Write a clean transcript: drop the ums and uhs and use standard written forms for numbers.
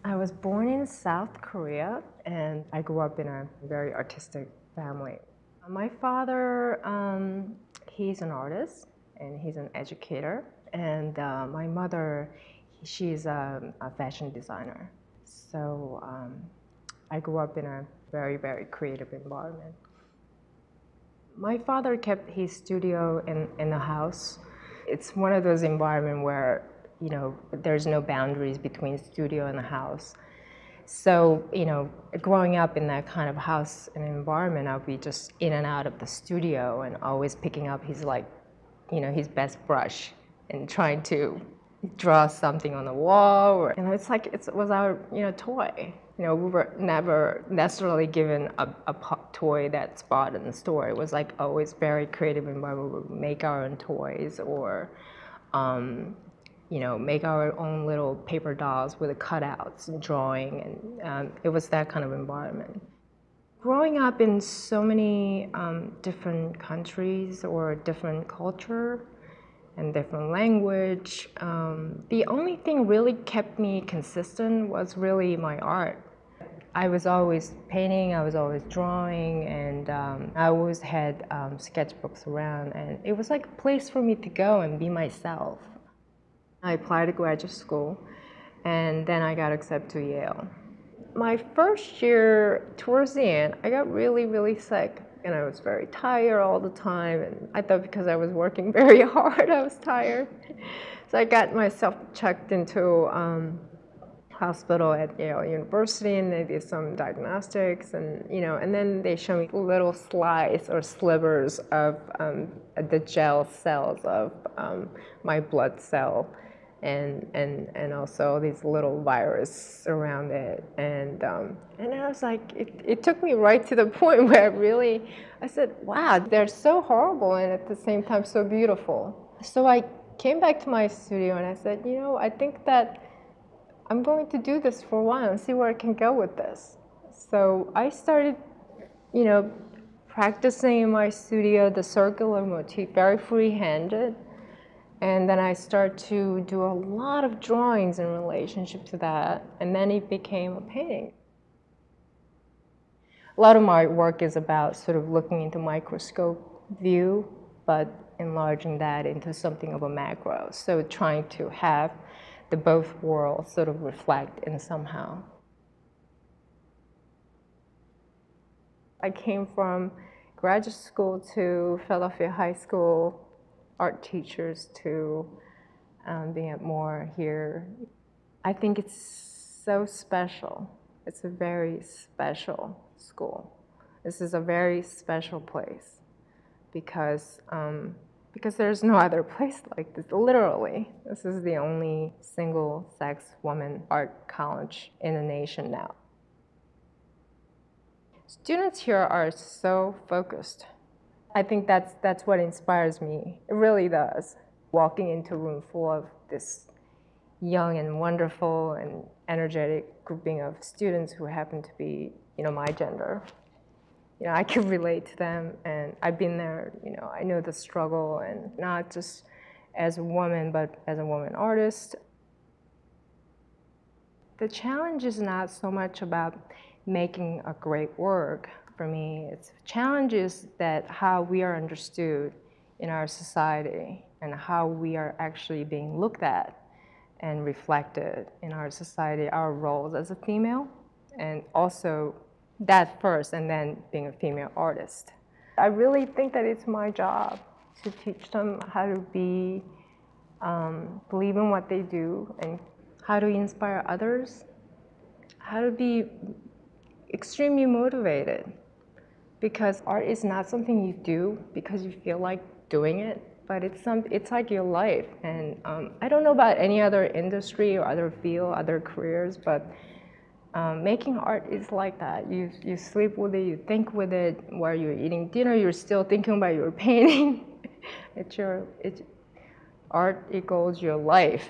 I was born in South Korea and I grew up in a very artistic family. My father, he's an artist and he's an educator. And my mother, she's a fashion designer. So I grew up in a very, very creative environment. My father kept his studio in the house. It's one of those environments where, there's no boundaries between studio and the house. So, growing up in that kind of house and environment, I'll be just in and out of the studio and always picking up his best brush and trying to draw something on the wall. It's like it was our, toy. We were never necessarily given a toy that's bought in the store. It was like always very creative environment. We would make our own toys or, make our own little paper dolls with the cutouts and drawing. And it was that kind of environment. Growing up in so many different countries or different culture, and different language. The only thing really kept me consistent was really my art. I was always painting, I was always drawing, and I always had sketchbooks around, and it was like a place for me to go and be myself. I applied to graduate school, and then I got accepted to Yale. My first year, towards the end, I got really, really sick. And I was very tired all the time, and I thought because I was working very hard, I was tired. So I got myself checked into hospital at Yale University, and they did some diagnostics, and and then they showed me little slides or slivers of the gel cells of my blood cell. And also these little virus around it, and I was like, it took me right to the point where I said, wow, they're so horrible and at the same time so beautiful. So I came back to my studio and I said, I think that I'm going to do this for a while and see where I can go with this. So I started, practicing in my studio the circular motif, very free-handed. And then I started to do a lot of drawings in relationship to that, and then it became a painting. A lot of my work is about sort of looking into microscope view, but enlarging that into something of a macro. So trying to have the both worlds sort of reflect in somehow. I came from graduate school to Philadelphia High School, art teachers to being at Moore here. I think it's so special. It's a very special school. This is a very special place because there's no other place like this, literally. This is the only single-sex woman art college in the nation now. Students here are so focused. I think that's what inspires me. It really does. Walking into a room full of this young and wonderful and energetic grouping of students who happen to be, my gender. I can relate to them, and I've been there. I know the struggle, and not just as a woman, but as a woman artist. The challenge is not so much about making a great work. For me, it's challenges that how we are understood in our society and how we are actually being looked at and reflected in our society, our roles as a female, and also that first, and then being a female artist. I really think that it's my job to teach them how to be, believe in what they do, and how to inspire others, how to be extremely motivated. Because art is not something you do because you feel like doing it, but it's like your life. And I don't know about any other industry or other field, other careers, but making art is like that. You sleep with it, you think with it. While you're eating dinner, you're still thinking about your painting. Art equals your life.